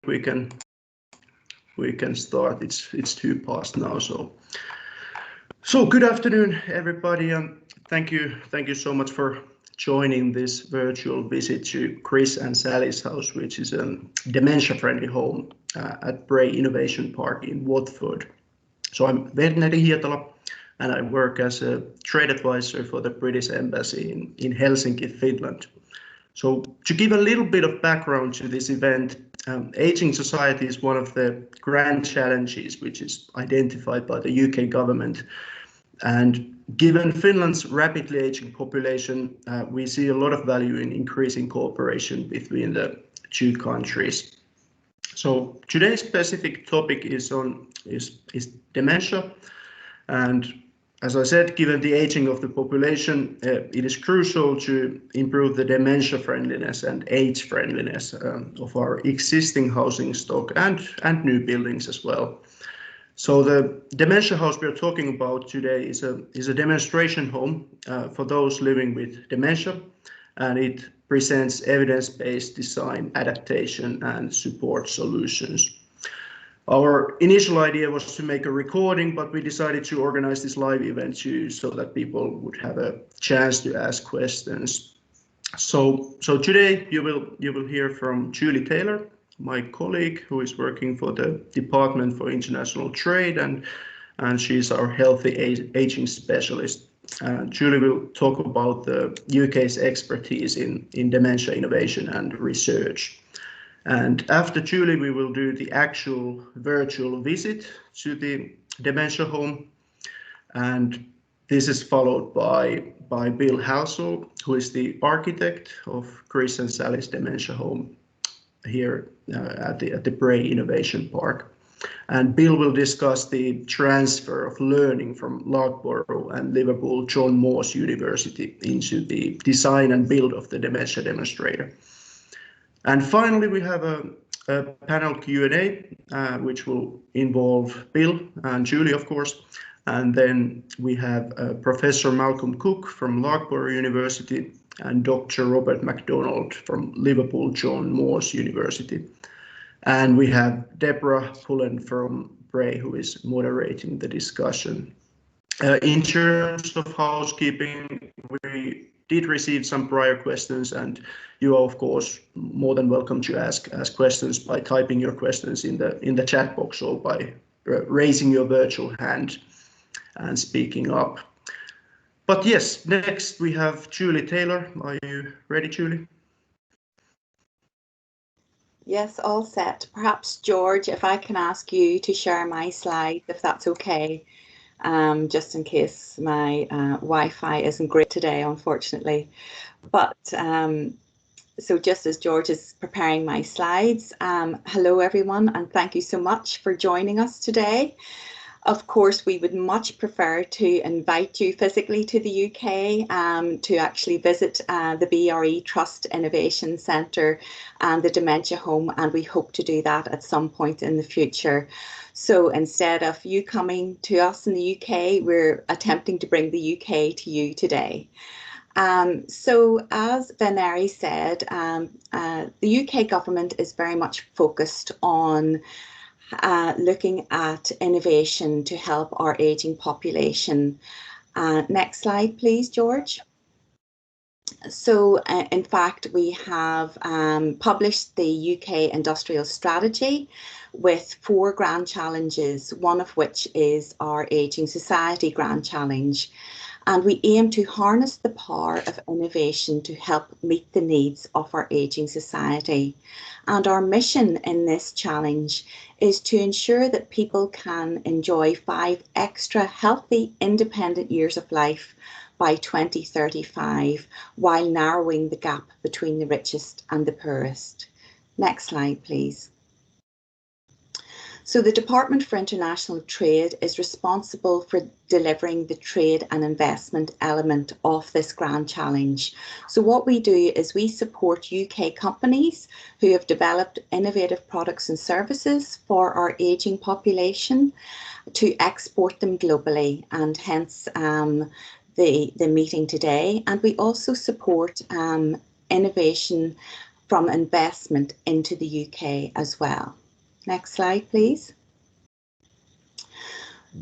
we can start. It's 2 past now, so good afternoon, everybody, and thank you so much for joining this virtual visit to Chris and Sally's house, which is a dementia-friendly home at BRE Innovation Park in Watford. So I'm Verneri Hietala, and I work as a trade advisor for the British Embassy in Helsinki, Finland. So to give a little bit of background to this event, aging society is one of the grand challenges which is identified by the UK government. And given Finland's rapidly aging population, we see a lot of value in increasing cooperation between the 2 countries. So today's specific topic is dementia, and as I said, given the aging of the population, it is crucial to improve the dementia friendliness and age friendliness of our existing housing stock and new buildings as well. So the dementia house we are talking about today is a demonstration home for those living with dementia, and it presents evidence-based design, adaptation, and support solutions. Our initial idea was to make a recording, but we decided to organize this live event too, so that people would have a chance to ask questions. So today you will hear from Julie Taylor, my colleague who is working for the Department for International Trade, and she's our healthy aging specialist. Julie will talk about the UK's expertise in dementia innovation and research. And after Julie, we will do the actual virtual visit to the dementia home. And this is followed by Bill Halsall, who is the architect of Chris and Sally's dementia home here at the BRE Innovation Park. And Bill will discuss the transfer of learning from Loughborough and Liverpool John Moores University into the design and build of the dementia demonstrator. And finally, we have a panel Q&A, which will involve Bill and Julie, of course. And then we have Professor Malcolm Cook from Loughborough University and Dr. Robert MacDonald from Liverpool John Moores University. And we have Deborah Pullen from BRE, who is moderating the discussion. In terms of housekeeping, we did receive some prior questions, and you are of course more than welcome to ask questions by typing your questions in the chat box or by raising your virtual hand and speaking up. But yes, next we have Julie Taylor. Are you ready, Julie? Yes, all set. Perhaps George, if I can ask you to share my slides, if that's okay. Just in case my Wi-Fi isn't great today, unfortunately. But so just as George is preparing my slides, hello everyone, and thank you so much for joining us today. Of course, we would much prefer to invite you physically to the UK to actually visit the BRE Trust Innovation Centre and the Dementia Home, and we hope to do that at some point in the future. So instead of you coming to us in the UK, we're attempting to bring the UK to you today. So as Verneri said, the UK government is very much focused on looking at innovation to help our ageing population. Next slide, please, George. So in fact, we have published the UK Industrial Strategy with 4 grand challenges, one of which is our Ageing Society Grand Challenge. And we aim to harness the power of innovation to help meet the needs of our ageing society. And our mission in this challenge is to ensure that people can enjoy 5 extra healthy, independent years of life by 2035, while narrowing the gap between the richest and the poorest. Next slide, please. So the Department for International Trade is responsible for delivering the trade and investment element of this grand challenge. So what we do is we support UK companies who have developed innovative products and services for our ageing population to export them globally, and hence the meeting today. And we also support innovation from investment into the UK as well. Next slide, please.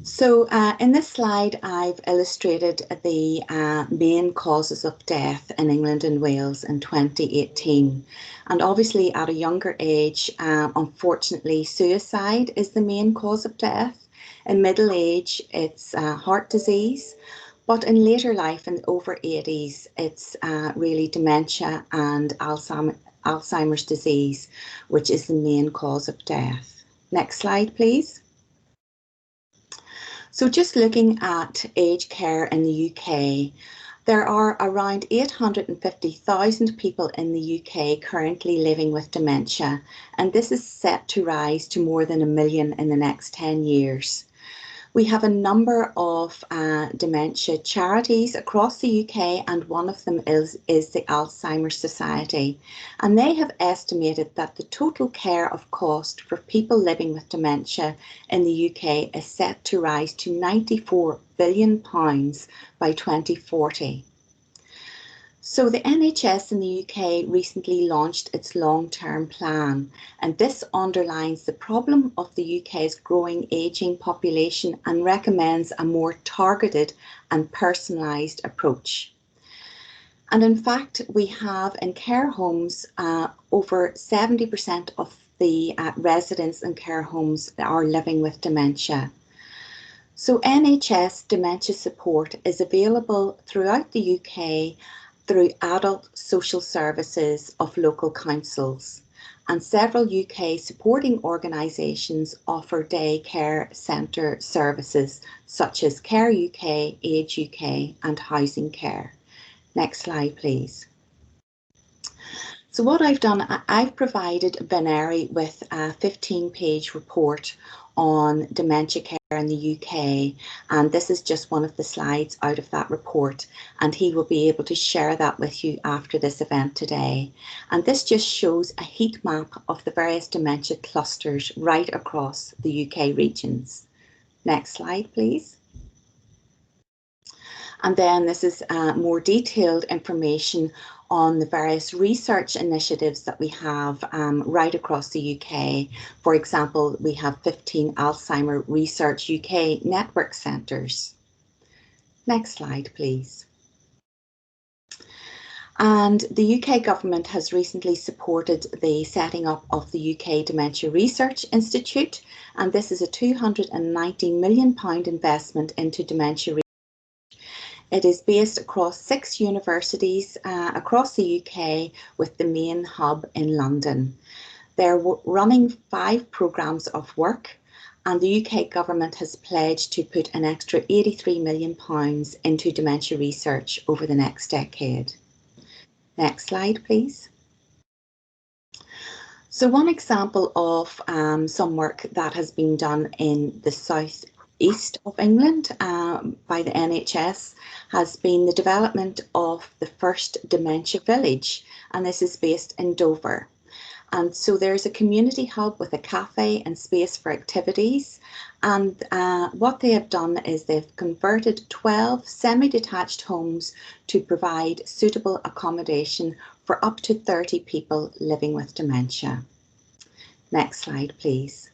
So in this slide, I've illustrated the main causes of death in England and Wales in 2018. And obviously at a younger age, unfortunately, suicide is the main cause of death. In middle age, it's heart disease. But in later life, in over 80s, it's really dementia and Alzheimer's disease, which is the main cause of death. Next slide, please. So just looking at aged care in the UK, there are around 850,000 people in the UK currently living with dementia, and this is set to rise to more than 1 million in the next 10 years. We have a number of dementia charities across the UK, and one of them is the Alzheimer's Society. And they have estimated that the total care of cost for people living with dementia in the UK is set to rise to £94 billion by 2040. So the NHS in the UK recently launched its long-term plan, and this underlines the problem of the UK's growing ageing population and recommends a more targeted and personalised approach. And in fact, we have in care homes, over 70% of the residents in care homes are living with dementia. So NHS dementia support is available throughout the UK through adult social services of local councils, and several UK supporting organisations offer day care centre services such as Care UK, Age UK and Housing Care. Next slide, please. So what I've done, I've provided BRE with a 15-page report on dementia care in the UK, and this is just one of the slides out of that report, and he will be able to share that with you after this event today. And this just shows a heat map of the various dementia clusters right across the UK regions. Next slide, please. And then this is more detailed information on the various research initiatives that we have right across the UK. For example, we have 15 Alzheimer Research UK network centres. Next slide, please. And the UK government has recently supported the setting up of the UK Dementia Research Institute, and this is a £290 million investment into dementia research. It is based across 6 universities across the UK, with the main hub in London. They're running 5 programmes of work, and the UK government has pledged to put an extra £83 million into dementia research over the next decade. Next slide, please. So one example of some work that has been done in the southeast of England by the NHS has been the development of the first dementia village, and this is based in Dover. And so there's a community hub with a cafe and space for activities, and what they have done is they've converted 12 semi-detached homes to provide suitable accommodation for up to 30 people living with dementia. Next slide, please.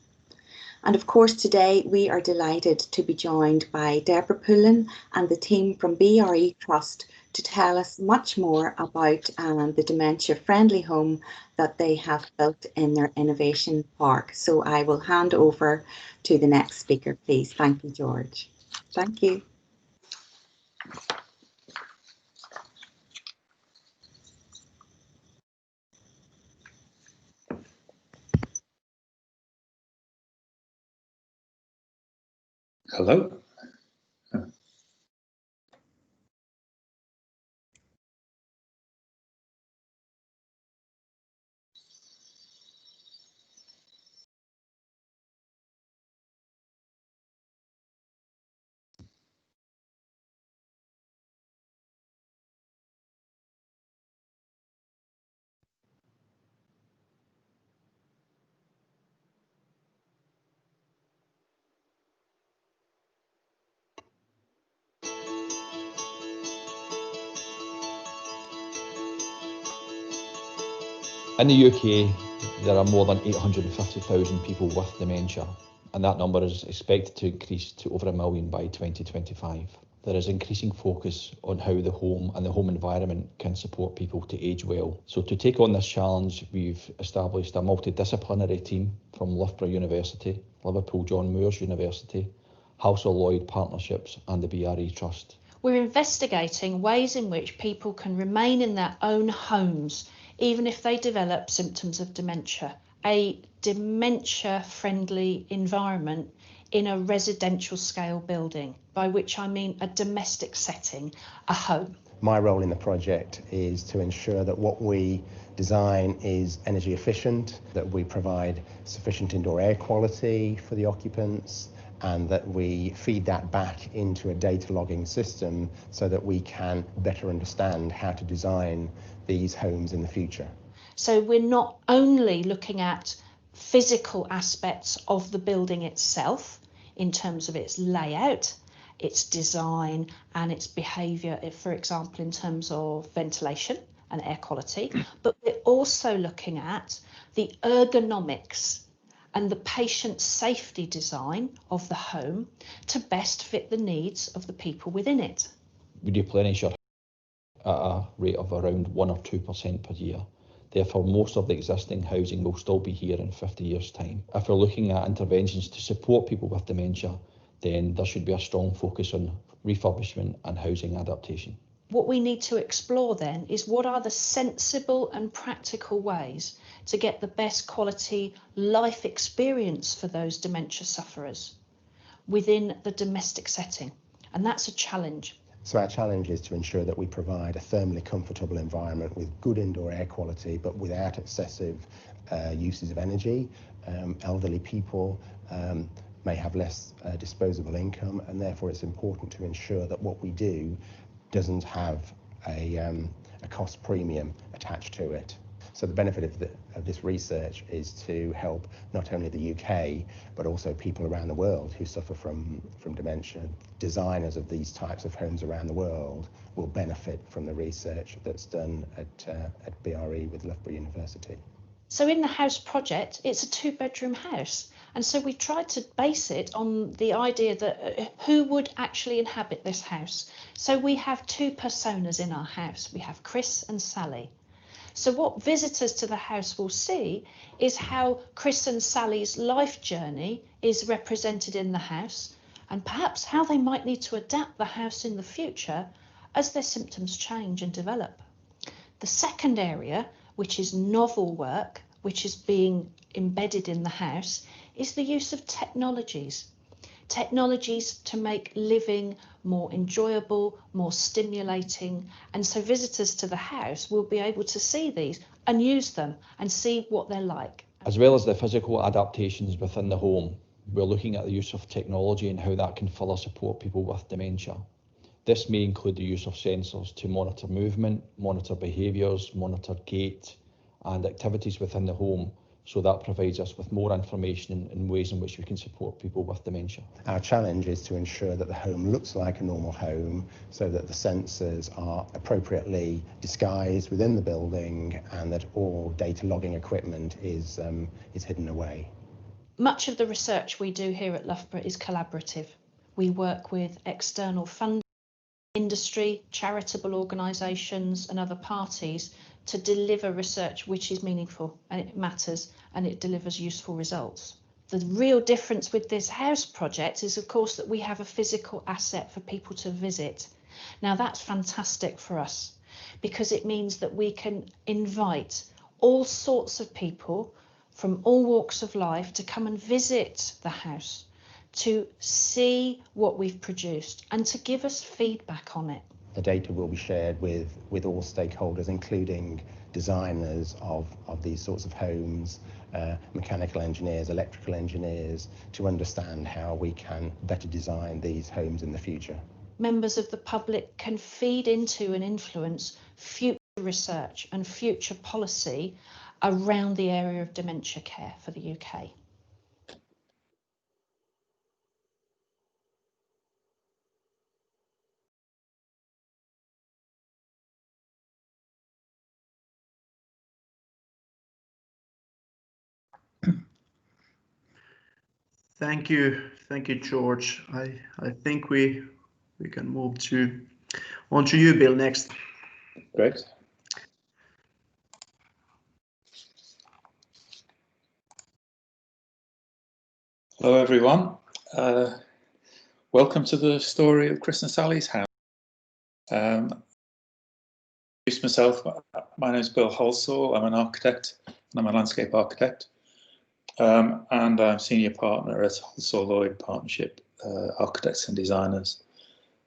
And of course, today we are delighted to be joined by Deborah Pullen and the team from BRE Trust to tell us much more about the dementia-friendly home that they have built in their innovation park. So I will hand over to the next speaker, please. Thank you, George. Thank you. Hello. In the UK, there are more than 850,000 people with dementia, and that number is expected to increase to over 1 million by 2025. There is increasing focus on how the home and the home environment can support people to age well. So to take on this challenge, we've established a multidisciplinary team from Loughborough University, Liverpool John Moores University, Halsall Lloyd Partnerships and the BRE Trust. We're investigating ways in which people can remain in their own homes even if they develop symptoms of dementia, a dementia-friendly environment in a residential scale building, by which I mean a domestic setting, a home. My role in the project is to ensure that what we design is energy efficient, that we provide sufficient indoor air quality for the occupants, and that we feed that back into a data logging system so that we can better understand how to design these homes in the future. So we're not only looking at physical aspects of the building itself in terms of its layout, its design and its behaviour, for example, in terms of ventilation and air quality, but we're also looking at the ergonomics and the patient safety design of the home to best fit the needs of the people within it. We replenish our at a rate of around 1 or 2% per year. Therefore, most of the existing housing will still be here in 50 years' time. If we're looking at interventions to support people with dementia, then there should be a strong focus on refurbishment and housing adaptation. What we need to explore then is what are the sensible and practical ways to get the best quality life experience for those dementia sufferers within the domestic setting. And that's a challenge. So our challenge is to ensure that we provide a thermally comfortable environment with good indoor air quality, but without excessive uses of energy. Elderly people may have less disposable income, and therefore it's important to ensure that what we do doesn't have a cost premium attached to it. So the benefit of this research is to help not only the UK, but also people around the world who suffer from dementia. Designers of these types of homes around the world will benefit from the research that's done at BRE with Loughborough University. So in the house project, it's a 2-bedroom house. And so we tried to base it on the idea that who would actually inhabit this house. So we have 2 personas in our house. We have Chris and Sally. So what visitors to the house will see is how Chris and Sally's life journey is represented in the house, and perhaps how they might need to adapt the house in the future as their symptoms change and develop. The second area, which is novel work, which is being embedded in the house, is the use of technologies to make living more enjoyable, more stimulating, and so visitors to the house will be able to see these and use them and see what they're like. As well as the physical adaptations within the home, we're looking at the use of technology and how that can further support people with dementia. This may include the use of sensors to monitor movement, monitor behaviours, monitor gait and activities within the home. So that provides us with more information in ways in which we can support people with dementia. Our challenge is to ensure that the home looks like a normal home, so that the sensors are appropriately disguised within the building and that all data logging equipment is hidden away. Much of the research we do here at Loughborough is collaborative. We work with external funding, industry, charitable organisations and other parties to deliver research which is meaningful and it matters and it delivers useful results. The real difference with this house project is, of course, that we have a physical asset for people to visit. Now that's fantastic for us because it means that we can invite all sorts of people from all walks of life to come and visit the house, to see what we've produced and to give us feedback on it. The data will be shared with all stakeholders, including designers of these sorts of homes, mechanical engineers, electrical engineers, to understand how we can better design these homes in the future. Members of the public can feed into and influence future research and future policy around the area of dementia care for the UK. Thank you, George. I think we can move on to you, Bill, next. Great. Hello, everyone. Welcome to the story of Chris and Sally's house. Introduce myself. My name is Bill Halsall. I'm an architect and I'm a landscape architect. And I'm senior partner at Halsall Lloyd Partnership, Architects and Designers.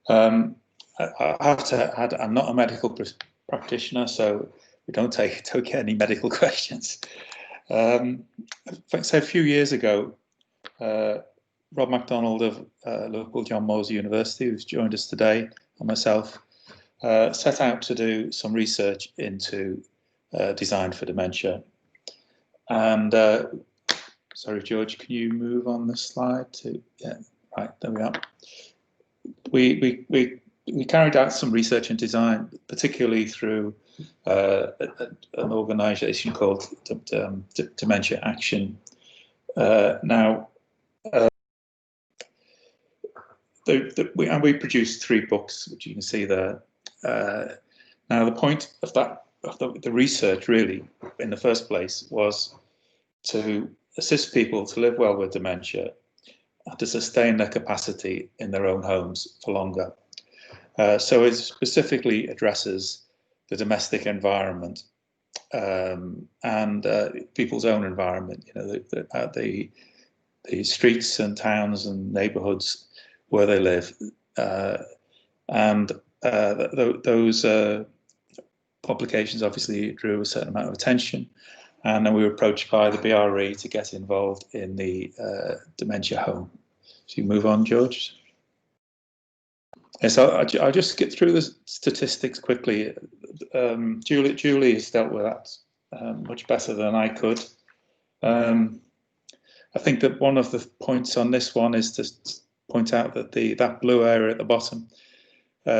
I have to add, I'm not a medical practitioner, so we don't get any medical questions. So a few years ago, Rob MacDonald of local John Moores University, who's joined us today, and myself, set out to do some research into design for dementia. And sorry, George, can you move on the slide to, yeah, right, there we are. We carried out some research and design, particularly through an organisation called Dementia Action. We produced 3 books, which you can see there. Now, the point of the research, really, in the first place, was to assist people to live well with dementia and to sustain their capacity in their own homes for longer. So it specifically addresses the domestic environment and people's own environment, you know, the streets and towns and neighbourhoods where they live. Those publications obviously drew a certain amount of attention, and then we were approached by the BRE to get involved in the Dementia Home. So you move on, George. Yes, I'll just skip through the statistics quickly. Julie has dealt with that much better than I could. I think that one of the points on this one is to point out that that blue area at the bottom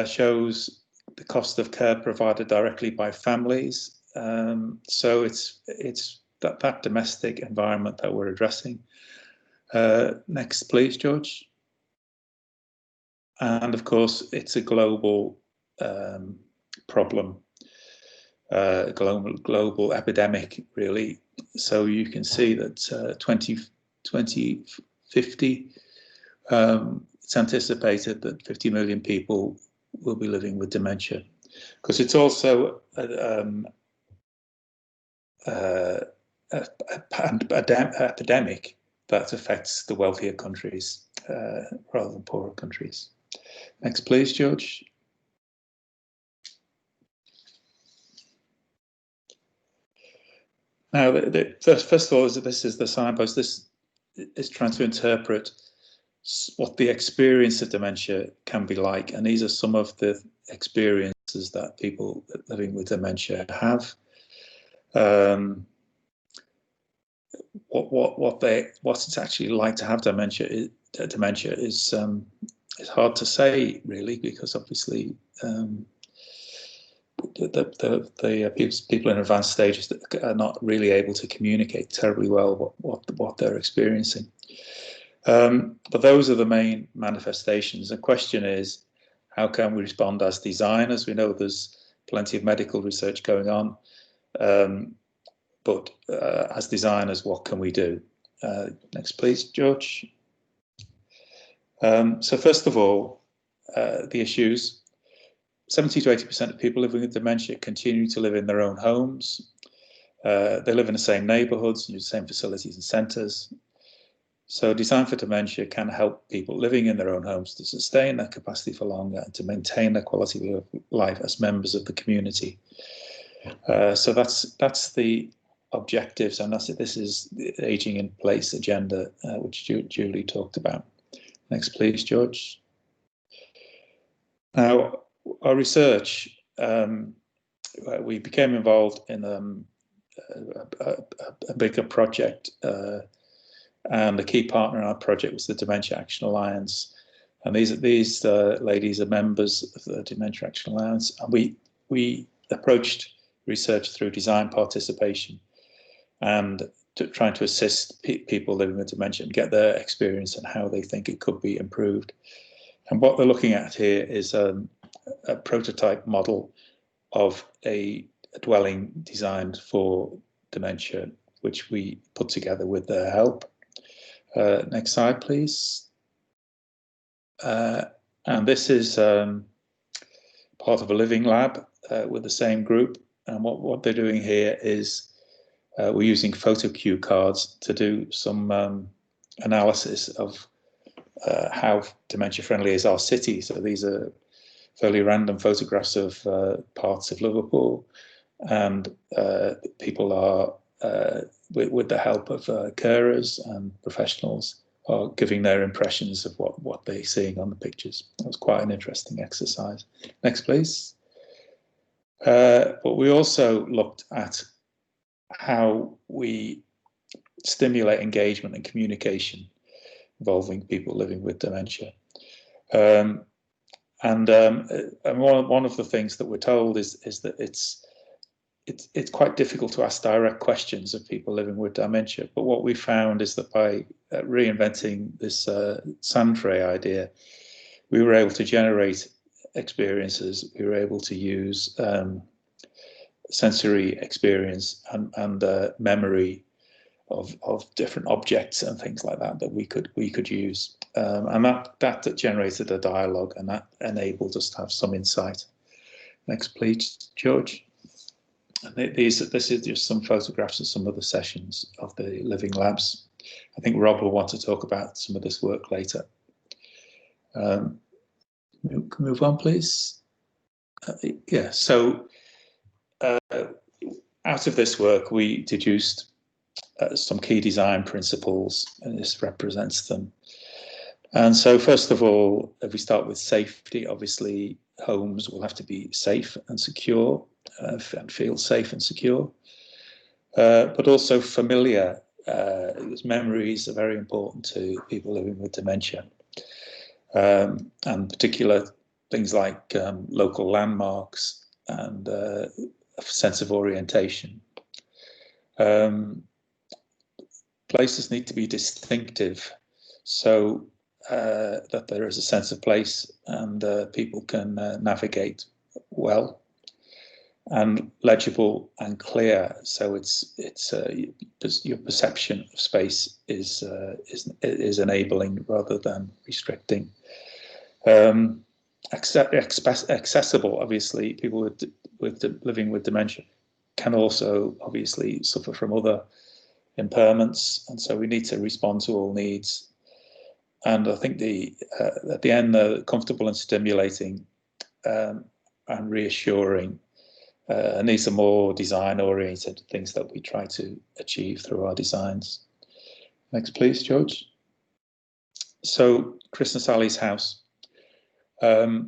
shows the cost of care provided directly by families. So it's that domestic environment that we're addressing. Next, please, George. And of course, it's a global problem, global epidemic, really. So you can see that 2050, it's anticipated that 50 million people will be living with dementia, because it's also an epidemic that affects the wealthier countries rather than poorer countries. Next, please, George. Now, first of all, this is the signpost. This is trying to interpret what the experience of dementia can be like, and these are some of the experiences that people living with dementia have. What it's actually like to have dementia is hard to say, really, because obviously people in advanced stages are not really able to communicate terribly well what they're experiencing. But those are the main manifestations. The question is, how can we respond as designers? We know there's plenty of medical research going on, but as designers, what can we do? Next, please, George. So first of all, the issues. 70 to 80% of people living with dementia continue to live in their own homes. They live in the same neighbourhoods, use the same facilities and centres. So design for dementia can help people living in their own homes to sustain their capacity for longer and to maintain their quality of life as members of the community. So that's the objectives, and this is the Ageing in Place agenda, which Julie talked about. Next, please, George. Now, our research, we became involved in a bigger project, and the key partner in our project was the Dementia Action Alliance. And these ladies are members of the Dementia Action Alliance, and we approached research through design participation. And trying to assist people living with dementia and get their experience and how they think it could be improved. And what they're looking at here is a prototype model of a dwelling designed for dementia, which we put together with their help. Next slide, please. And this is part of a living lab with the same group. And what they're doing here is we're using photo cue cards to do some analysis of how dementia friendly is our city. So these are fairly random photographs of parts of Liverpool, and people are, with the help of carers and professionals, are giving their impressions of what they're seeing on the pictures. It was quite an interesting exercise. Next, please. But we also looked at how we stimulate engagement and communication involving people living with dementia. And one of the things that we're told is that it's quite difficult to ask direct questions of people living with dementia. But what we found is that by reinventing this sand tray idea, we were able to generate experiences. We were able to use sensory experience and memory of different objects and things like that we could use, and that generated a dialogue, and that enabled us to have some insight. Next, please, George. And this is just some photographs of some of the sessions of the living labs. I think Rob will want to talk about some of this work later. Move on, please. Yeah. So out of this work, we deduced some key design principles, and this represents them. And so first of all, if we start with safety, obviously homes will have to be safe and secure, and feel safe and secure, but also familiar, because memories are very important to people living with dementia, and particular things like local landmarks and a sense of orientation. Places need to be distinctive, so that there is a sense of place and people can navigate well, and legible and clear, so it's your perception of space is enabling rather than restricting. Accessible, obviously, people living with dementia can also obviously suffer from other impairments, and so we need to respond to all needs. And I think at the end, comfortable and stimulating and reassuring, and these are more design-oriented things that we try to achieve through our designs. Next, please, George. So, Chris and Sally's house. What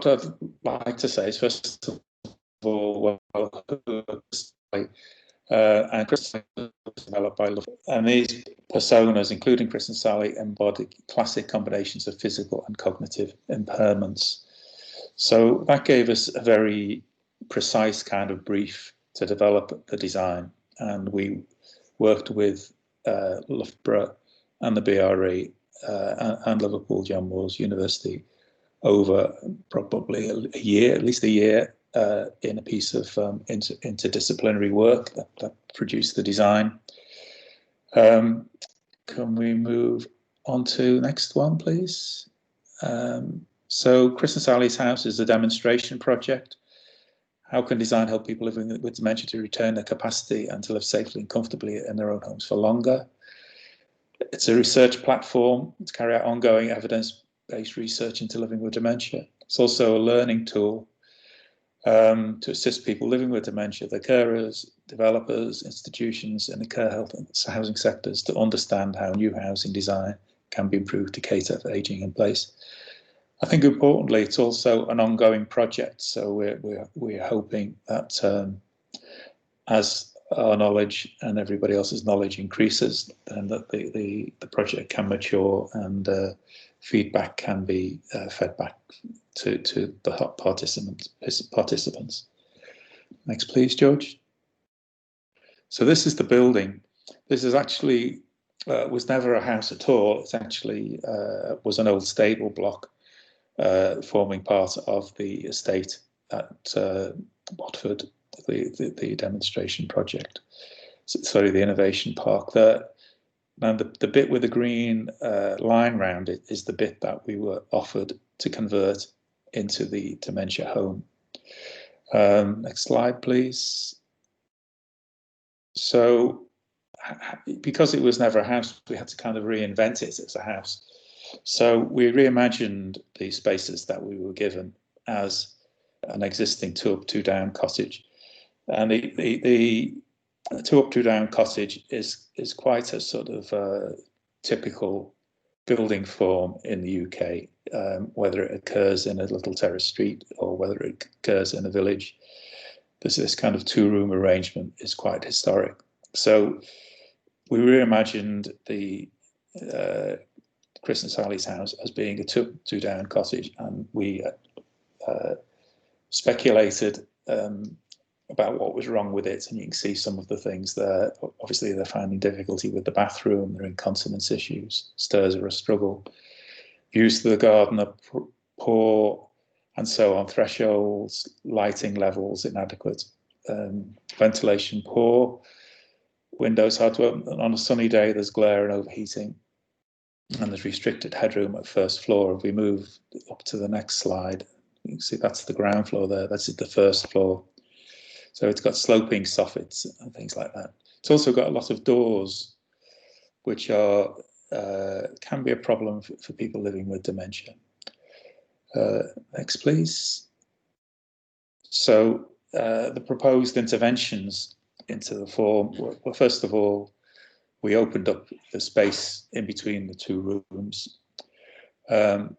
I'd like to say is, first of all, and Chris developed by Love. And these personas, including Chris and Sally, embody classic combinations of physical and cognitive impairments. So that gave us a very precise kind of brief to develop the design. And we worked with Loughborough and the BRE and Liverpool John Moores University over probably a year, at least a year, in a piece of interdisciplinary work that produced the design. Can we move on to the next one, please? So Chris and Sally's house is a demonstration project. How can design help people living with dementia to retain their capacity and to live safely and comfortably in their own homes for longer? It's a research platform to carry out ongoing evidence-based research into living with dementia. It's also a learning tool to assist people living with dementia, their carers, developers, institutions in the care, health and housing sectors to understand how new housing design can be improved to cater for ageing in place. I think importantly, it's also an ongoing project. So we're hoping that as our knowledge and everybody else's knowledge increases, then that the project can mature and feedback can be fed back to the participants. Next, please, George. So this is the building. This is actually was never a house at all. It actually was an old stable block forming part of the estate at Watford, the demonstration project. Sorry, the innovation park there. Now the bit with the green line round it is the bit that we were offered to convert into the dementia home. Next slide, please. So because it was never a house, we had to kind of reinvent it as a house. So we reimagined the spaces that we were given as an existing 2 up, 2 down cottage. And the 2 up, 2 down cottage is quite a sort of typical building form in the UK, whether it occurs in a little terrace street or whether it occurs in a village. This kind of 2-room arrangement is quite historic. So we reimagined the Chris and Sally's house as being a 2 up, 2 down cottage, and we speculated about what was wrong with it, and you can see some of the things there. Obviously, they're finding difficulty with the bathroom, there are incontinence issues, stairs are a struggle, views to the garden are poor, and so on. Thresholds, lighting levels inadequate, ventilation poor, windows hard to open. And on a sunny day, there's glare and overheating, and there's restricted headroom at first floor. If we move up to the next slide, you can see that's the ground floor there. That's the first floor. So it's got sloping soffits and things like that. It's also got a lot of doors, which are can be a problem for people living with dementia. Next, please. So the proposed interventions into the form were, first of all, we opened up the space in between the 2 rooms, and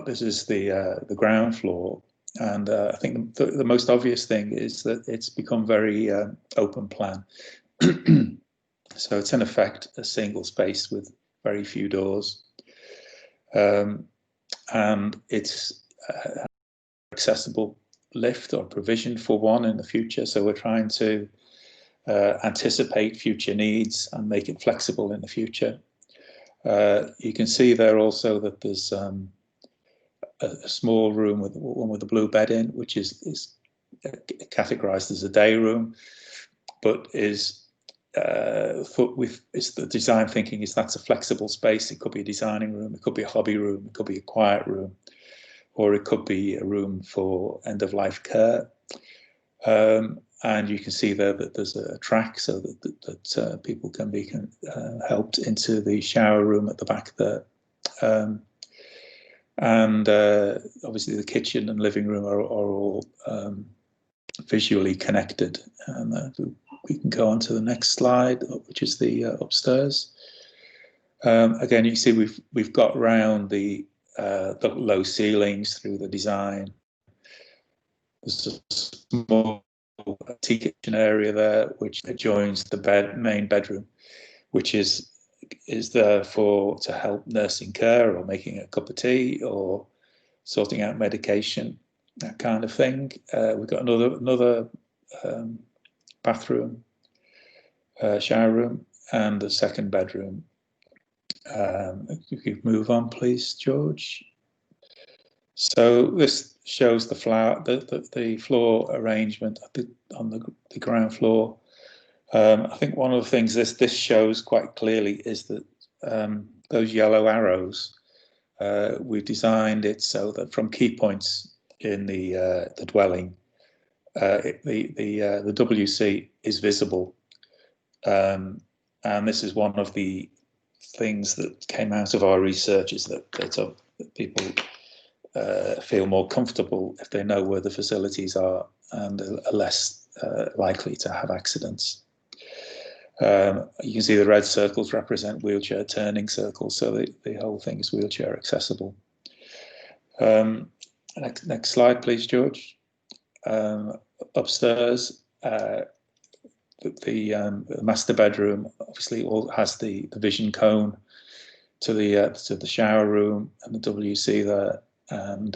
this is the ground floor. And I think the most obvious thing is that it's become very open plan. So it's in effect a single space with very few doors, and it's accessible lift or provision for one in the future. So we're trying to anticipate future needs and make it flexible in the future. You can see there also that there's a small room with one with a blue bed in, which is categorized as a day room, but is it's the design thinking is that's a flexible space. It could be a designing room, it could be a hobby room, it could be a quiet room, or it could be a room for end-of-life care. And you can see there that there's a track so that people can be helped into the shower room at the back there. And obviously the kitchen and living room are all visually connected. And we can go on to the next slide, which is the upstairs. Again, you can see we've got round the low ceilings through the design. There's a small tea kitchen area there, which adjoins the main bedroom, which is there to help nursing care or making a cup of tea or sorting out medication, that kind of thing. We've got another bathroom, shower room, and a second bedroom. If you could move on, please, George. So this shows the floor arrangement on the ground floor. I think one of the things this shows quite clearly is that those yellow arrows, we've designed it so that from key points in the dwelling, the WC is visible, and this is one of the things that came out of our research, is that people feel more comfortable if they know where the facilities are and are less likely to have accidents. You can see the red circles represent wheelchair turning circles, so the whole thing is wheelchair accessible. Next slide, please, George. Upstairs, the master bedroom obviously has the vision cone to the shower room and the WC there, and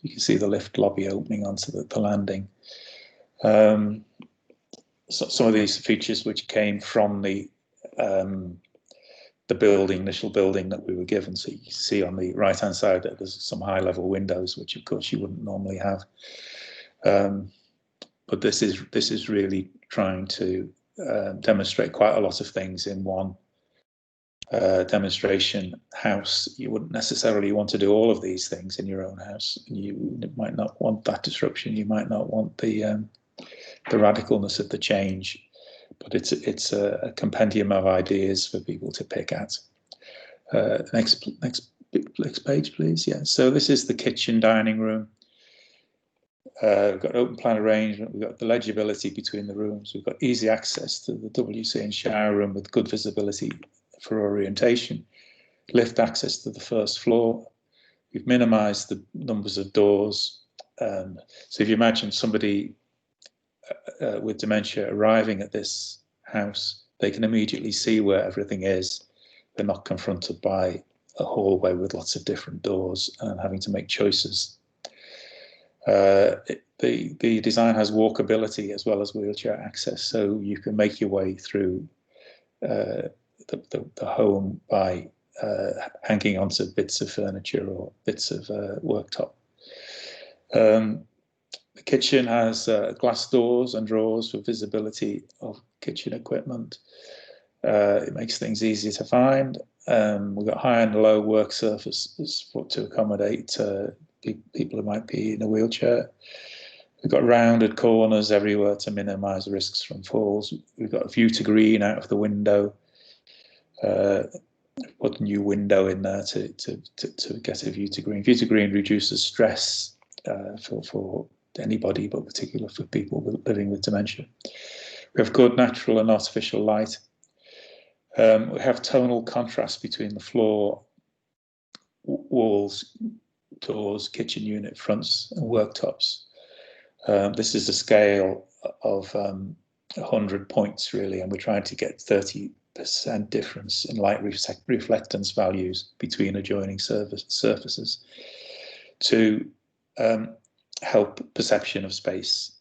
You can see the lift lobby opening onto the landing. So some of these features which came from the initial building that we were given. So you can see on the right-hand side that there's some high-level windows, which of course you wouldn't normally have. But this is really trying to demonstrate quite a lot of things in one demonstration house. You wouldn't necessarily want to do all of these things in your own house. You might not want that disruption. You might not want the radicalness of the change. But it's a compendium of ideas for people to pick at. Next page, please. Yeah. So this is the kitchen dining room. We've got open plan arrangement. We've got the legibility between the rooms. We've got easy access to the WC and shower room with good visibility for orientation. Lift access to the first floor. We've minimised the numbers of doors. So if you imagine somebody with dementia arriving at this house, they can immediately see where everything is. They're not confronted by a hallway with lots of different doors and having to make choices. The design has walkability as well as wheelchair access, so you can make your way through the home by hanging onto bits of furniture or bits of worktop. The kitchen has glass doors and drawers for visibility of kitchen equipment. It makes things easier to find. We've got high and low work surfaces to accommodate people who might be in a wheelchair. We've got rounded corners everywhere to minimise risks from falls. We've got a view to green out of the window. Put a new window in there to get a view to green. View to green reduces stress for anybody, but particularly for people living with dementia. We have good natural and artificial light. We have tonal contrast between the floor, walls, doors, kitchen unit, fronts and worktops. This is a scale of 100 points really, and we're trying to get 30% difference in light reflectance values between adjoining surfaces to help perception of space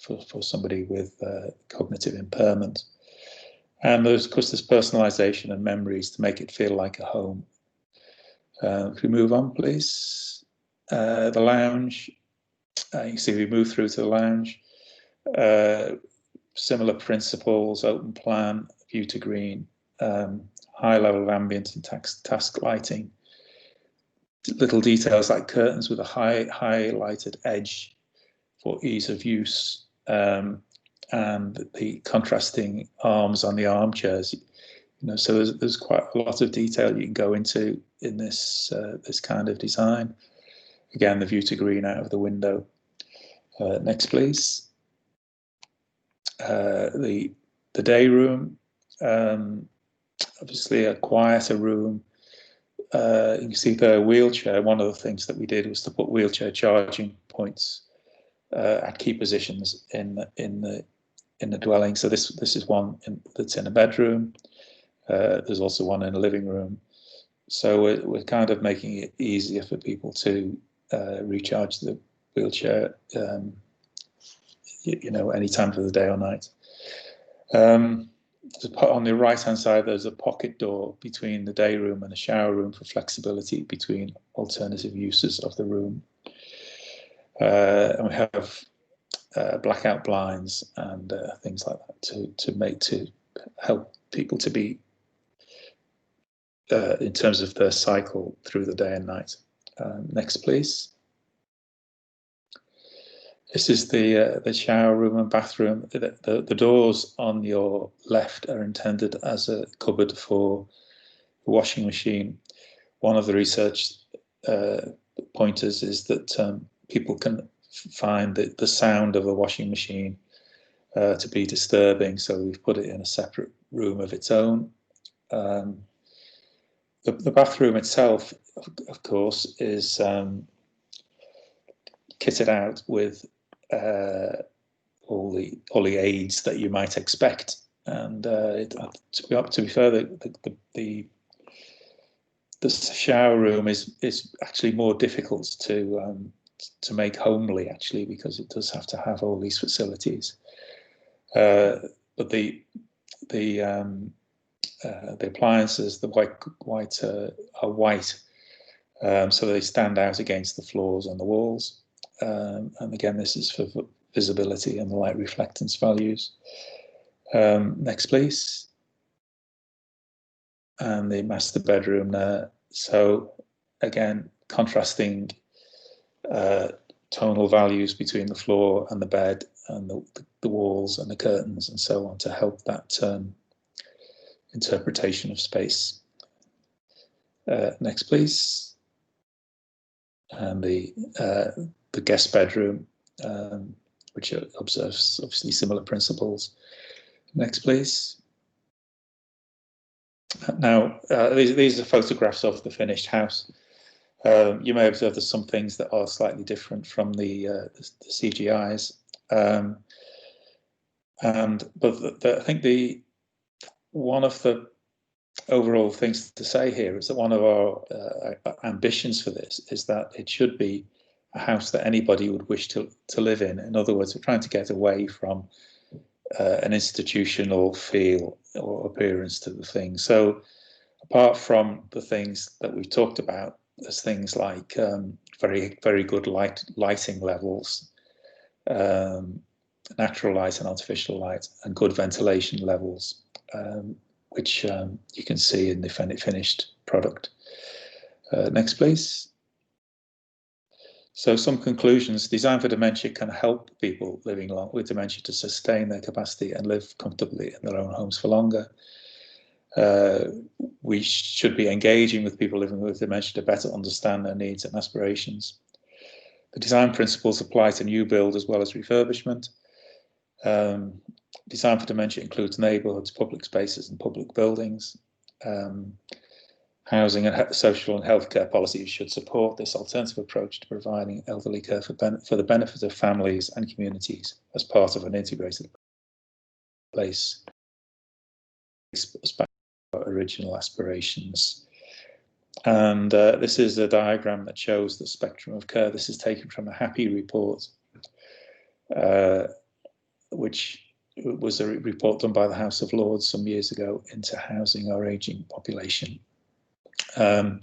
for somebody with cognitive impairment. And there's, of course, there's personalisation and memories to make it feel like a home. If we move on, please. The lounge. You can see we move through to the lounge. Similar principles, open plan, view to green, high level of ambient and task lighting. Little details like curtains with a highlighted edge for ease of use, and the contrasting arms on the armchairs. You know, so there's quite a lot of detail you can go into in this this kind of design. Again, the view to green out of the window. Next, please. The day room, obviously a quieter room. You can see the wheelchair. One of the things that we did was to put wheelchair charging points at key positions in the dwelling. So this is one that's in a bedroom. There's also one in a living room. So we're kind of making it easier for people to recharge the wheelchair, you know, any time of the day or night. On the right-hand side, there's a pocket door between the day room and the shower room for flexibility between alternative uses of the room. And we have blackout blinds and things like that to help people to be in terms of their cycle through the day and night. Next, please. This is the shower room and bathroom. The doors on your left are intended as a cupboard for a washing machine. One of the research pointers is that people can find the sound of a washing machine to be disturbing, so we've put it in a separate room of its own. The bathroom itself, of course, is kitted out with all the aids that you might expect, and to be fair, the shower room is actually more difficult to to make homely, actually, because it does have to have all these facilities. But the appliances, the white are white, so they stand out against the floors and the walls. And again, this is for visibility and the light reflectance values. Next, please. And the master bedroom there. So again, contrasting tonal values between the floor and the bed and the walls and the curtains and so on to help that interpretation of space. Next, please. And the guest bedroom, which observes obviously similar principles. Next, please. Now, these are photographs of the finished house. You may observe there's some things that are slightly different from the CGIs, but I think one of the overall things to say here is that one of our ambitions for this is that it should be a house that anybody would wish to live in. In other words, we're trying to get away from an institutional feel or appearance to the thing. So apart from the things that we've talked about, there's things like very good lighting levels, natural light and artificial light, and good ventilation levels, which you can see in the finished product. Next, please. So some conclusions. Design for dementia can help people living with dementia to sustain their capacity and live comfortably in their own homes for longer. We should be engaging with people living with dementia to better understand their needs and aspirations. The design principles apply to new build as well as refurbishment. Design for dementia includes neighbourhoods, public spaces and public buildings. Housing and social and healthcare policies should support this alternative approach to providing elderly care for the benefit of families and communities as part of an integrated place. Original aspirations. And this is a diagram that shows the spectrum of care. This is taken from a HAPPY report, which was a report done by the House of Lords some years ago into housing our ageing population. Now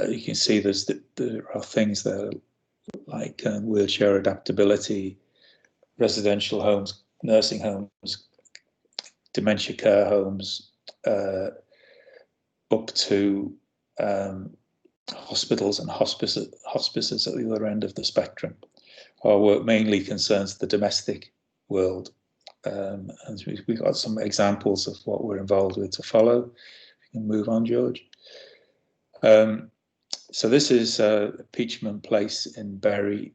you can see there are things there like wheelchair adaptability, residential homes, nursing homes, dementia care homes, up to hospitals and hospices at the other end of the spectrum. Our work mainly concerns the domestic world. And we've got some examples of what we're involved with to follow. If you can move on, George. So this is Peachman Place in Bury.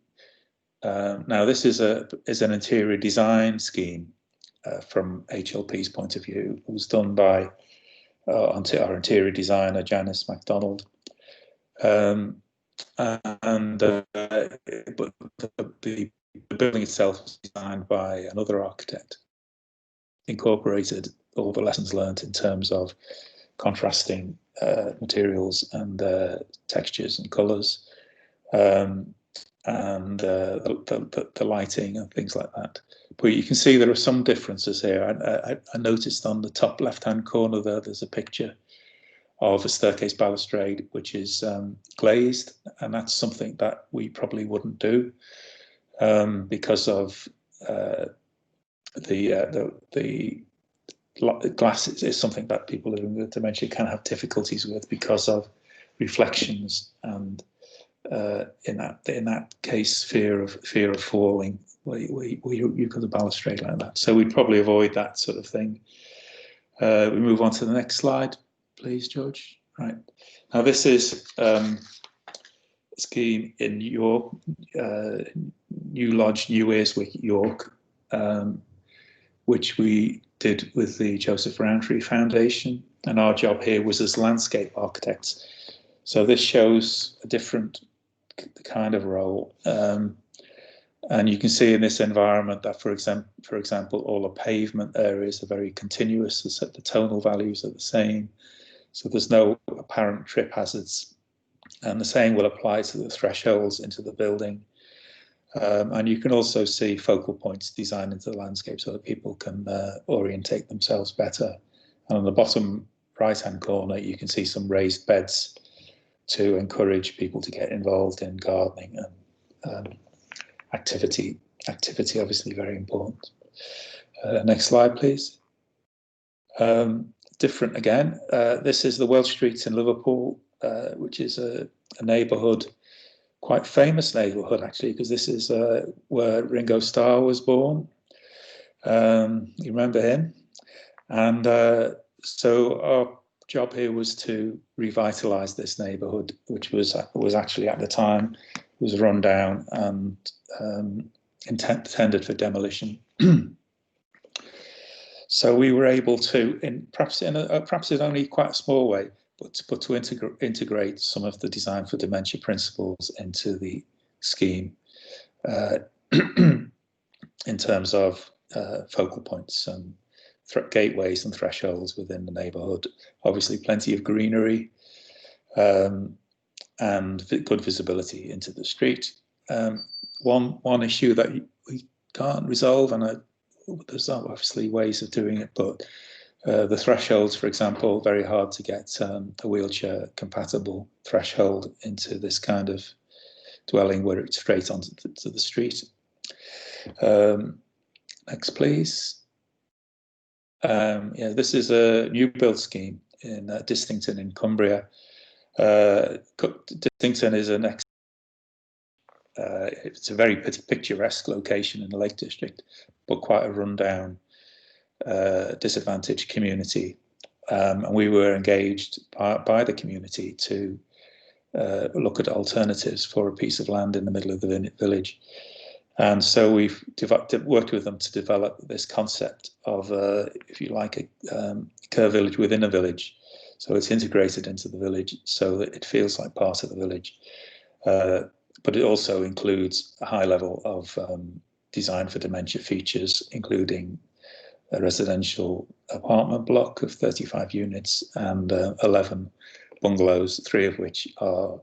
Now this is an interior design scheme from HLP's point of view. It was done by our interior designer Janice MacDonald. But the building itself was designed by another architect, incorporated all the lessons learned in terms of contrasting materials and textures and colours, and the lighting and things like that. But you can see there are some differences here. I noticed on the top left-hand corner there's a picture of a staircase balustrade which is glazed, and that's something that we probably wouldn't do because of the glass is something that people living with dementia can have difficulties with because of reflections and in that case fear of falling where you got a balustrade like that. So we'd probably avoid that sort of thing. We move on to the next slide, please, George. Right. Now this is a scheme in York, New Lodge, New Earswick, York, which we did with the Joseph Rowntree Foundation, and our job here was as landscape architects. So this shows a different kind of role, and you can see in this environment that, for example, all the pavement areas are very continuous. The tonal values are the same, so there's no apparent trip hazards And the same will apply to the thresholds into the building. And you can also see focal points designed into the landscape so that people can orientate themselves better. And on the bottom right-hand corner, you can see some raised beds to encourage people to get involved in gardening and activity. Activity, obviously, very important. Next slide, please. Different again. This is the Welsh Street in Liverpool, which is a neighbourhood, quite famous neighbourhood actually, because this is where Ringo Starr was born. You remember him? And so our job here was to revitalise this neighbourhood, which was actually at the time was run down and intended for demolition. So we were able to, perhaps in only quite a small way, but to integrate some of the design for dementia principles into the scheme in terms of focal points and gateways and thresholds within the neighbourhood. Obviously, plenty of greenery and good visibility into the street. One issue that we can't resolve, and there's obviously ways of doing it, but the thresholds, for example, very hard to get a wheelchair compatible threshold into this kind of dwelling where it's straight onto the street. Next, please. Yeah, this is a new build scheme in Distington in Cumbria. Distington is it's a very picturesque location in the Lake District, but quite a rundown, disadvantaged community. And we were engaged by the community to look at alternatives for a piece of land in the middle of the village. And so we've worked with them to develop this concept of, if you like, a care village within a village. So it's integrated into the village so that it feels like part of the village. But it also includes a high level of design for dementia features, including a residential apartment block of 35 units and 11 bungalows, 3 of which are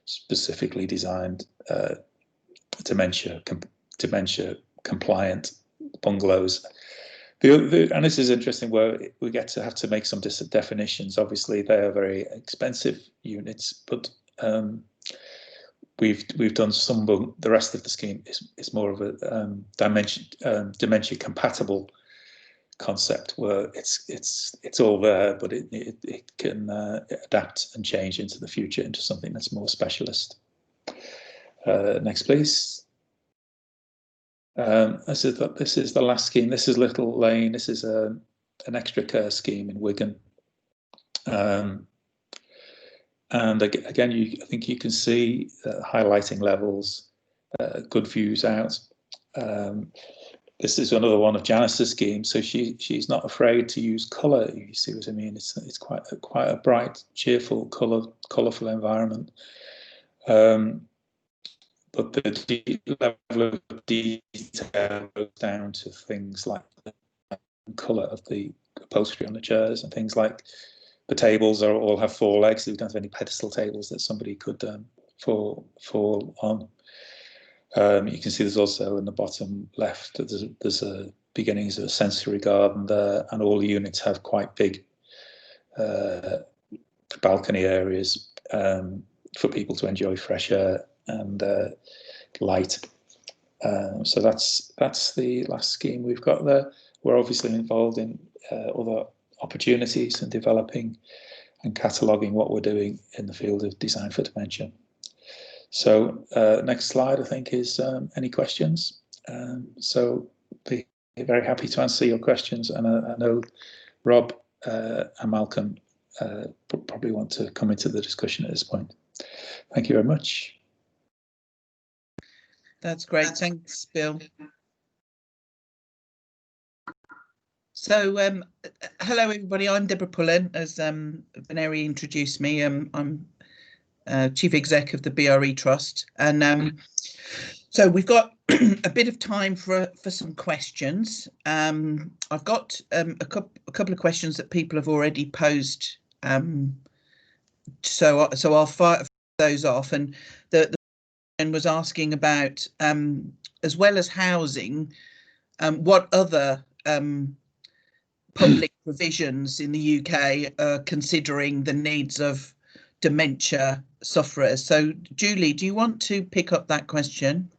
specifically designed dementia compliant bungalows. And this is interesting, where we get to have to make some definitions. Obviously, they are very expensive units, but we've done some. The rest of the scheme is more of a dementia compatible concept, where it's all there, but it can adapt and change into the future into something that's more specialist. Next, please. This is the last scheme. This is Little Lane. This is an extra care scheme in Wigan. And again, I think you can see highlighting levels, good views out. This is another one of Janice's schemes. So she's not afraid to use colour. You see what I mean? It's quite a bright, cheerful, colourful environment. But the level of detail goes down to things like the colour of the upholstery on the chairs and things like the tables all have 4 legs. We don't have any pedestal tables that somebody could fall on. You can see there's also in the bottom left, there's a beginnings of a sensory garden there, and all the units have quite big balcony areas for people to enjoy fresh air and light. So that's the last scheme we've got there. We're obviously involved in other opportunities and developing and cataloguing what we're doing in the field of design for dementia. So next slide, I think, is any questions. So be very happy to answer your questions, and I know Rob and Malcolm probably want to come into the discussion at this point. Thank you very much. That's great. Thanks, Bill. So, hello, everybody. I'm Deborah Pullen, as Veneri introduced me. I'm Chief Exec of the BRE Trust. And so we've got a bit of time for some questions. I've got a couple of questions that people have already posed. So I'll fire those off, and the person was asking about, as well as housing, what other public provisions in the UK are considering the needs of dementia sufferers. So, Julie, do you want to pick up that question?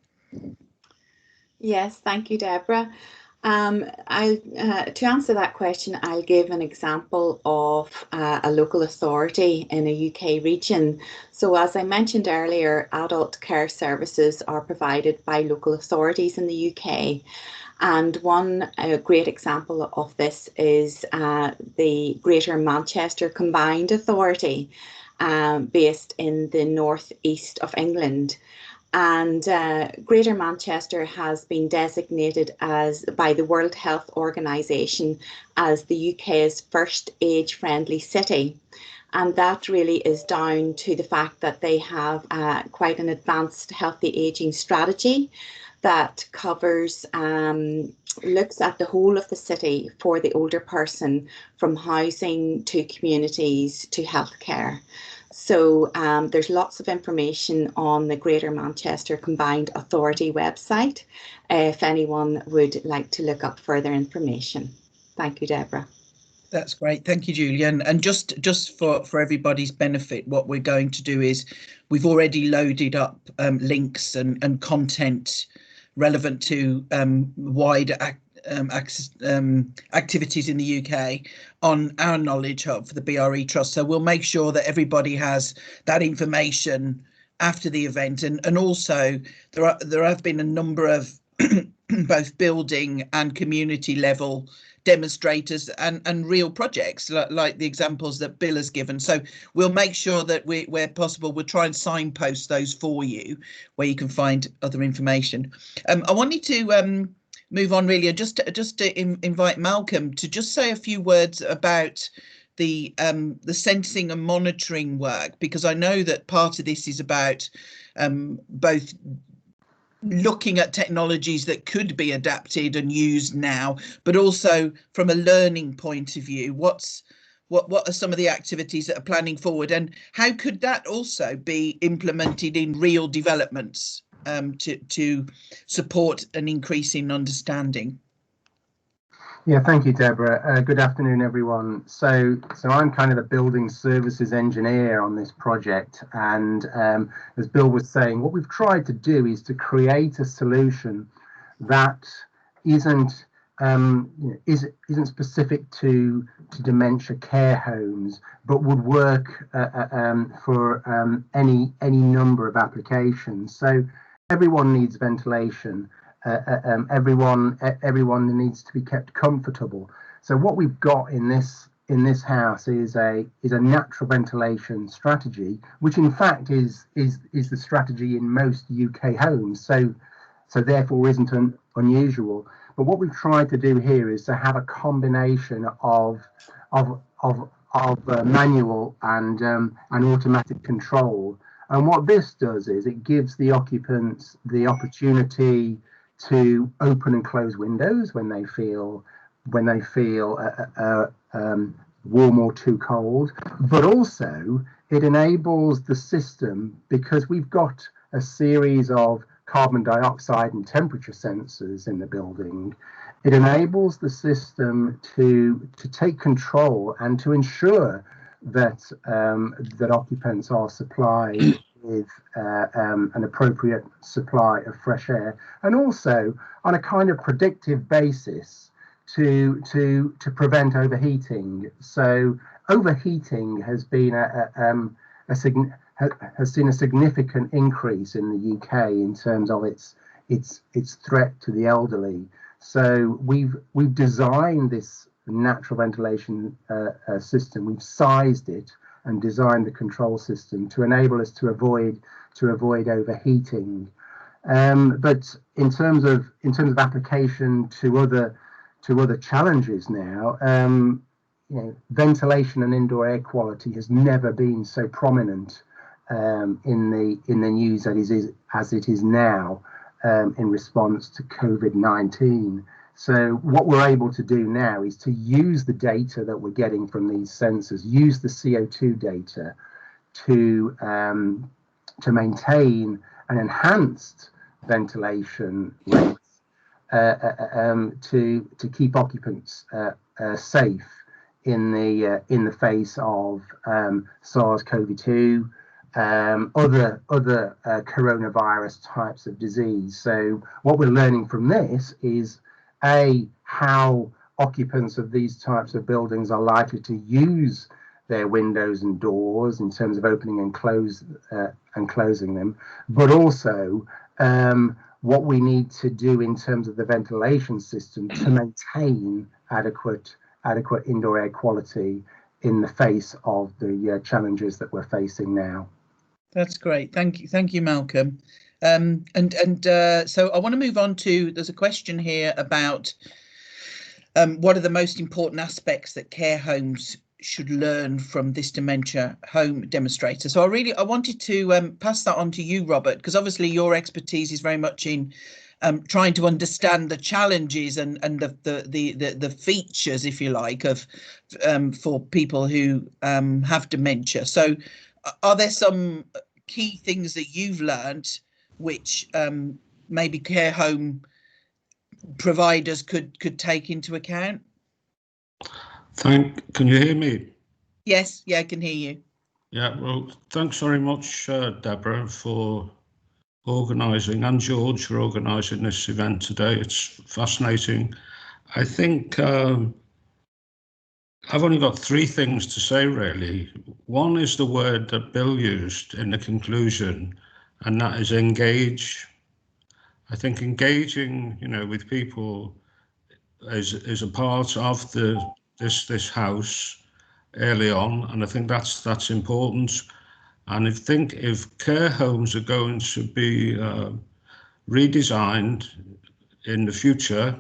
Yes, thank you, Deborah. To answer that question, I'll give an example of a local authority in a UK region. So as I mentioned earlier, adult care services are provided by local authorities in the UK. And one great example of this is the Greater Manchester Combined Authority, based in the northeast of England. And Greater Manchester has been designated by the World Health Organization as the UK's first age-friendly city. And that really is down to the fact that they have quite an advanced healthy ageing strategy that covers, looks at the whole of the city for the older person, from housing to communities to healthcare. So there's lots of information on the Greater Manchester Combined Authority website if anyone would like to look up further information. Thank you, Deborah. That's great. Thank you, Julian. And just for everybody's benefit, what we're going to do is we've already loaded up links and content relevant to wider activities in the UK on our knowledge hub for the BRE Trust. So we'll make sure that everybody has that information after the event. And also there have been a number of both building and community level demonstrators and real projects like the examples that Bill has given. So we'll make sure that where possible, we'll try and signpost those for you where you can find other information. I wanted to move on really, and just to invite Malcolm to just say a few words about the sensing and monitoring work, because I know that part of this is about both looking at technologies that could be adapted and used now, but also from a learning point of view, what are some of the activities that are planning forward, and how could that also be implemented in real developments to support an increase in understanding? Yeah, thank you, Deborah. Good afternoon, everyone. So I'm kind of the building services engineer on this project, and as Bill was saying, what we've tried to do is to create a solution that isn't specific to dementia care homes, but would work for any number of applications. So everyone needs ventilation. Everyone needs to be kept comfortable. So what we've got in this house is a natural ventilation strategy, which in fact is the strategy in most UK homes. So therefore isn't unusual. But what we've tried to do here is to have a combination of manual and automatic control. And what this does is it gives the occupants the opportunity to open and close windows when they feel warm or too cold, but also it enables the system, because we've got a series of carbon dioxide and temperature sensors in the building. It enables the system to take control and to ensure that that occupants are supplied with an appropriate supply of fresh air, and also on a kind of predictive basis to prevent overheating. So overheating has been has seen a significant increase in the UK in terms of its threat to the elderly. So we've designed this natural ventilation system. We've sized it and designed the control system to enable us to avoid overheating. But in terms of application to other challenges now, ventilation and indoor air quality has never been so prominent in the news as it is now in response to COVID-19. So what we're able to do now is to use the data that we're getting from these sensors, use the CO2 data to to maintain an enhanced ventilation rates to keep occupants safe in the face of SARS-CoV-2, other coronavirus types of disease. So what we're learning from this is how occupants of these types of buildings are likely to use their windows and doors in terms of opening and closing them, but also what we need to do in terms of the ventilation system to maintain adequate indoor air quality in the face of the challenges that we're facing now. That's great. Thank you, Malcolm. So I want to move on to, there's a question here about what are the most important aspects that care homes should learn from this dementia home demonstrator. So I wanted to pass that on to you, Robert, because obviously your expertise is very much in trying to understand the challenges and the features, if you like, of for people who have dementia. So are there some key things that you've learned which maybe care home providers could take into account? Can you hear me? Yes, yeah, I can hear you. Yeah, well, thanks very much, Deborah, for organising, and George for organising this event today. It's fascinating. I think I've only got three things to say, really. One is the word that Bill used in the conclusion, and that is engage. I think engaging, with people is a part of this house early on, and I think that's important. And I think if care homes are going to be redesigned in the future,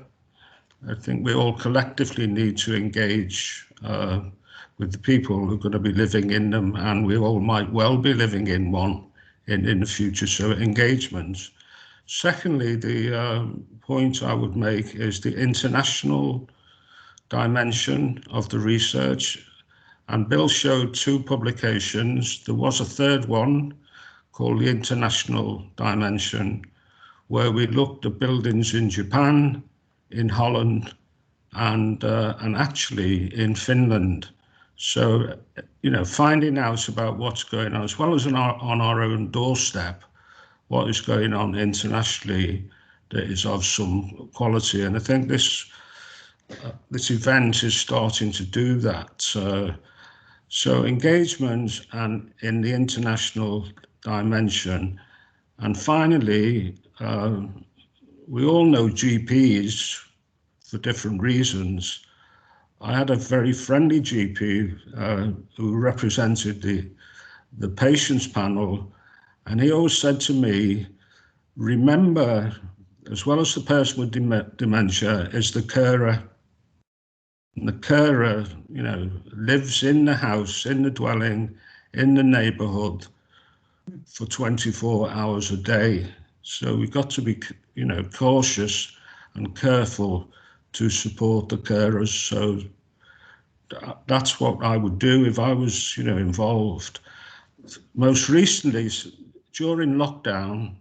I think we all collectively need to engage with the people who are going to be living in them, and we all might well be living in one in the future, so engagement. Secondly, the point I would make is the international dimension of the research. And Bill showed two publications. There was a third one called the International Dimension, where we looked at buildings in Japan, in Holland, and actually in Finland. So, finding out about what's going on, as well as on our own doorstep, what is going on internationally that is of some quality. And I think this event is starting to do that. So engagement and in the international dimension. And finally, we all know GPs for different reasons. I had a very friendly GP who represented the patients panel, and he always said to me, remember, as well as the person with dementia, is the carer. And the carer, lives in the house, in the dwelling, in the neighbourhood for 24 hours a day. So we've got to be, cautious and careful to support the carers. So that's what I would do if I was, involved. Most recently, during lockdown,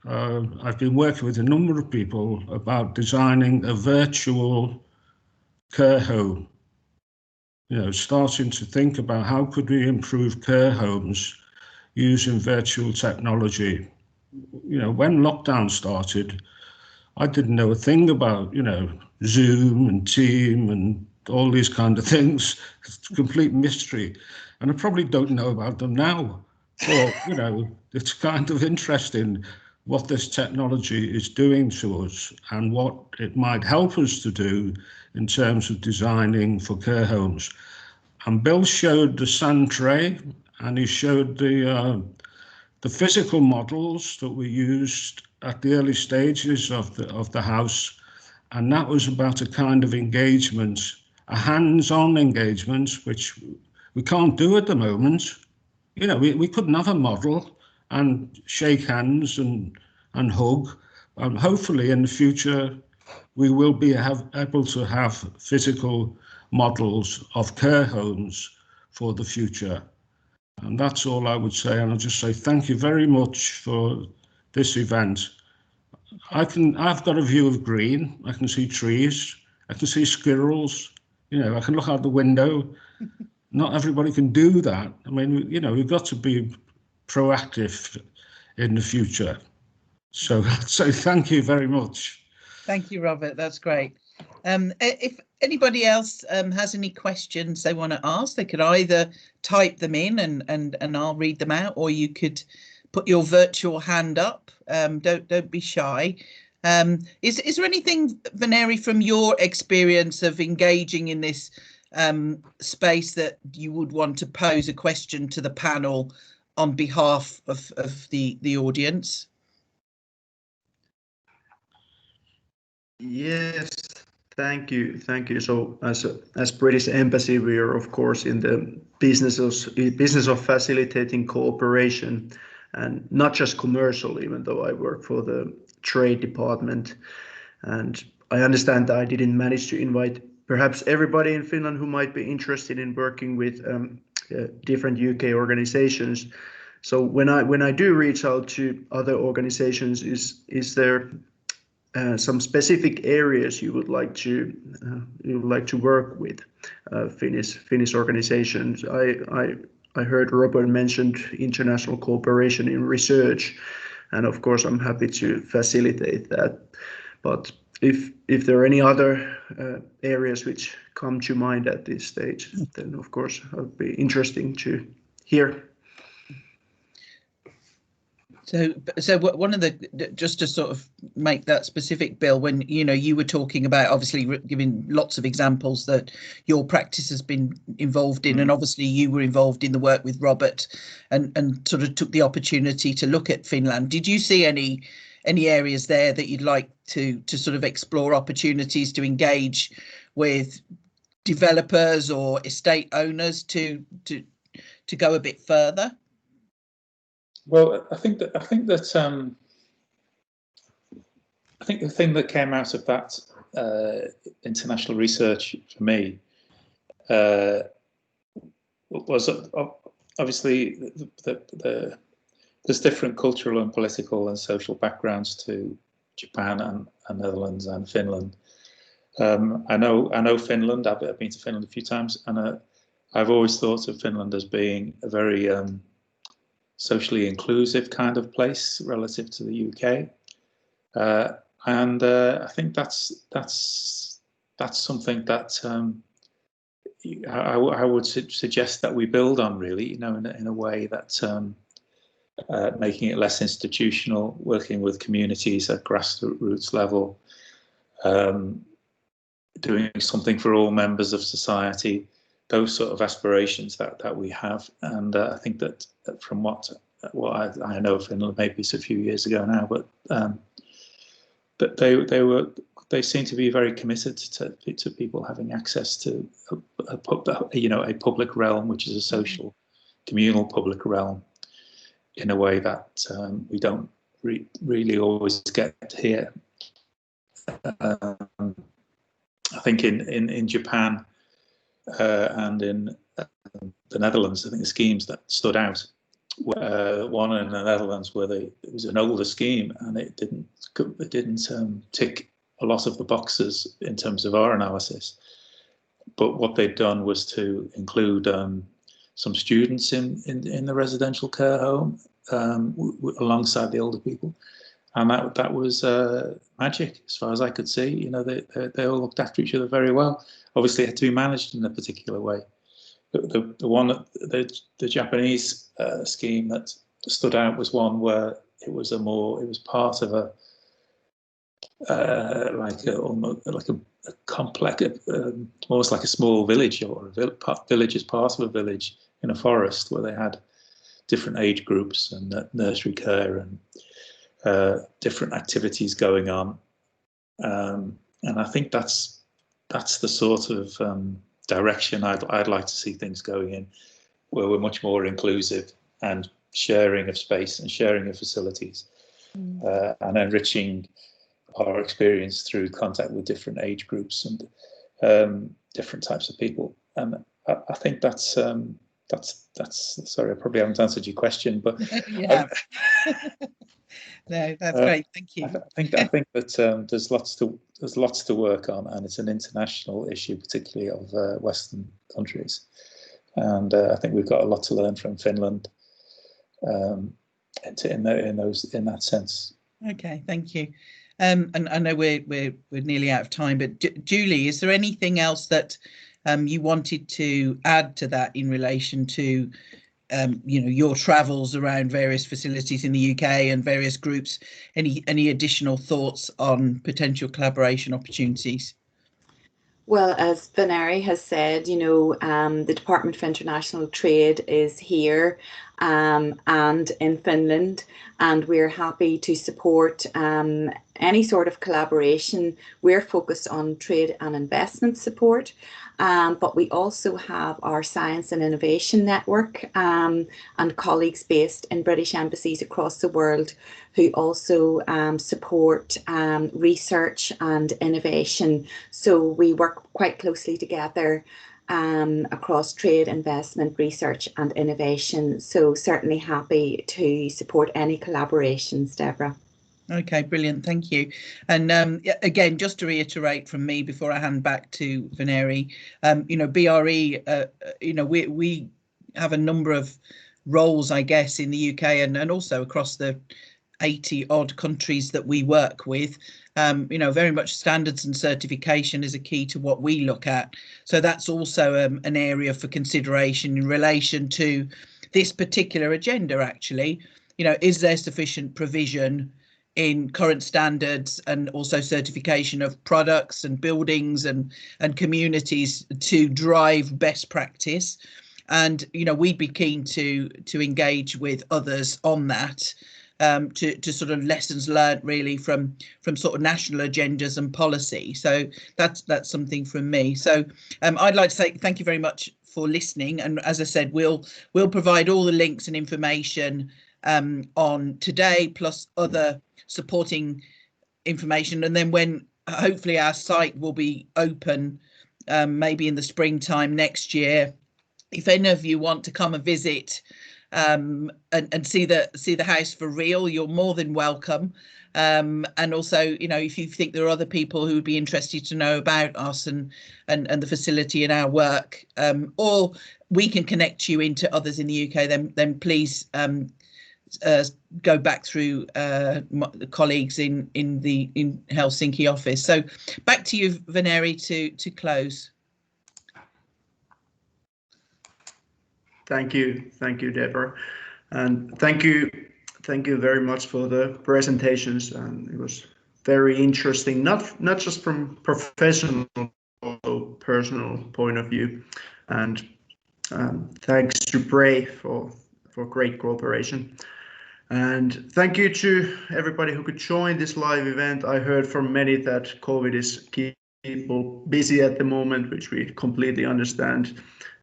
I've been working with a number of people about designing a virtual care home, starting to think about how could we improve care homes using virtual technology. When lockdown started, I didn't know a thing about, Zoom and Team and all these kind of things. It's a complete mystery. And I probably don't know about them now. But, it's kind of interesting what this technology is doing to us and what it might help us to do in terms of designing for care homes. And Bill showed the sand tray, and he showed the physical models that were used at the early stages of the house, and that was about a kind of engagement, a hands-on engagement, which we can't do at the moment. We couldn't have a model and shake hands and hug. Hopefully in the future we will be able to have physical models of care homes for the future. And that's all I would say. And I'll just say thank you very much for this event. I've got a view of green. I can see trees. I can see squirrels. You know, I can look out the window. Not everybody can do that. I mean, you know, we've got to be proactive in the future. So thank you very much. Thank you, Robert. That's great. If anybody else has any questions they want to ask, they could either type them in and I'll read them out, or you could put your virtual hand up. Don't be shy. Is there anything, Veneri, from your experience of engaging in this space that you would want to pose a question to the panel on behalf of the audience? Yes, thank you. So as British Embassy, we are of course in the business of facilitating cooperation, and not just commercial, even though I work for the trade department. And I understand that I didn't manage to invite perhaps everybody in Finland who might be interested in working with different UK organizations. So when I do reach out to other organizations, is there some specific areas you would like to work with Finnish organizations? I heard Robert mentioned international cooperation in research, and of course I'm happy to facilitate that. But if there are any other areas which come to mind at this stage, then of course it would be interesting to hear. So one of the, just to sort of make that specific, Bill, when you were talking about obviously giving lots of examples that your practice has been involved in, and obviously you were involved in the work with Robert and sort of took the opportunity to look at Finland. Did you see any areas there that you'd like to sort of explore opportunities to engage with developers or estate owners to go a bit further? Well, I think the thing that came out of that international research for me was obviously there's different cultural and political and social backgrounds to Japan and Netherlands and Finland. I know Finland. I've been to Finland a few times, and I've always thought of Finland as being a very socially inclusive kind of place relative to the UK, and I think that's something that I would suggest that we build on, really, in a way that making it less institutional, working with communities at grassroots level, doing something for all members of society. Those sort of aspirations that we have, and I think that from what I know of Finland, maybe it's a few years ago now, but that they seem to be very committed to people having access to a public realm, which is a social, communal public realm, in a way that we don't really always get here. I think in Japan. And in the Netherlands, I think the schemes that stood out were one in the Netherlands where it was an older scheme, and it didn't tick a lot of the boxes in terms of our analysis. But what they'd done was to include some students in the residential care home alongside the older people, and that was magic as far as I could see. They all looked after each other very well. Obviously, it had to be managed in a particular way. The Japanese scheme that stood out was one where it was part of a complex, almost like a small village, or a village as part of a village in a forest, where they had different age groups and nursery care and different activities going on, and I think that's the sort of direction I'd like to see things going in, where we're much more inclusive and sharing of space and sharing of facilities, and enriching our experience through contact with different age groups and different types of people. And I think that's sorry, I probably haven't answered your question, but yeah. No, that's great. Thank you. I think that there's lots to work on, and it's an international issue, particularly of Western countries. And I think we've got a lot to learn from Finland in that sense. Okay, thank you. And I know we're nearly out of time, but Julie, is there anything else that you wanted to add to that in relation to your travels around various facilities in the UK and various groups? Any additional thoughts on potential collaboration opportunities? Well, as Veneri has said, the Department for International Trade is here and in Finland, and we're happy to support any sort of collaboration. We're focused on trade and investment support, but we also have our Science and Innovation Network and colleagues based in British embassies across the world who also support research and innovation. So we work quite closely together across trade, investment, research and innovation. So certainly happy to support any collaborations, Deborah. Okay, brilliant. Thank you. And again, just to reiterate from me before I hand back to Veneri, BRE, we have a number of roles, I guess, in the UK and also across the 80 odd countries that we work with. Very much standards and certification is a key to what we look at. So that's also an area for consideration in relation to this particular agenda, actually. Is there sufficient provision in current standards and also certification of products and buildings and communities to drive best practice? And we'd be keen to engage with others on that, to sort of lessons learned really from sort of national agendas and policy. So that's something from me. So I'd like to say thank you very much for listening, and as I said, we'll provide all the links and information on today plus other supporting information, and then when hopefully our site will be open maybe in the springtime next year, if any of you want to come and visit and see the house for real, you're more than welcome. And also, if you think there are other people who would be interested to know about us and the facility and our work, or we can connect you into others in the UK, then please go back through the colleagues in Helsinki office. So back to you, Veneri, to close. Thank you, Deborah, and thank you very much for the presentations. And it was very interesting, not just from professional, also personal point of view. And thanks to BRE for great cooperation. And thank you to everybody who could join this live event. I heard from many that COVID is keeping people busy at the moment, which we completely understand.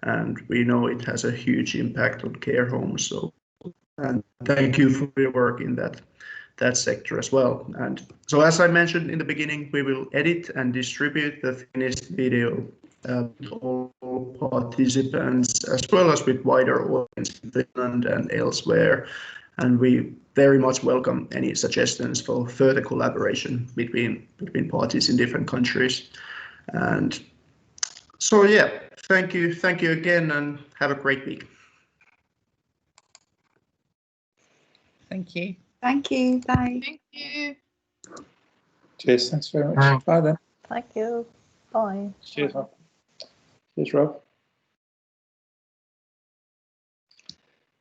And we know it has a huge impact on care homes. So, and thank you for your work in that sector as well. And so, as I mentioned in the beginning, we will edit and distribute the finished video to all participants, as well as with wider audience in Finland and elsewhere. And we very much welcome any suggestions for further collaboration between parties in different countries. And so, yeah, thank you again, and have a great week. Thank you. Thank you. Bye. Thank you. Cheers. Thanks very much. Bye then. Thank you. Bye. Cheers, Rob. Cheers, Rob.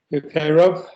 You okay, Rob?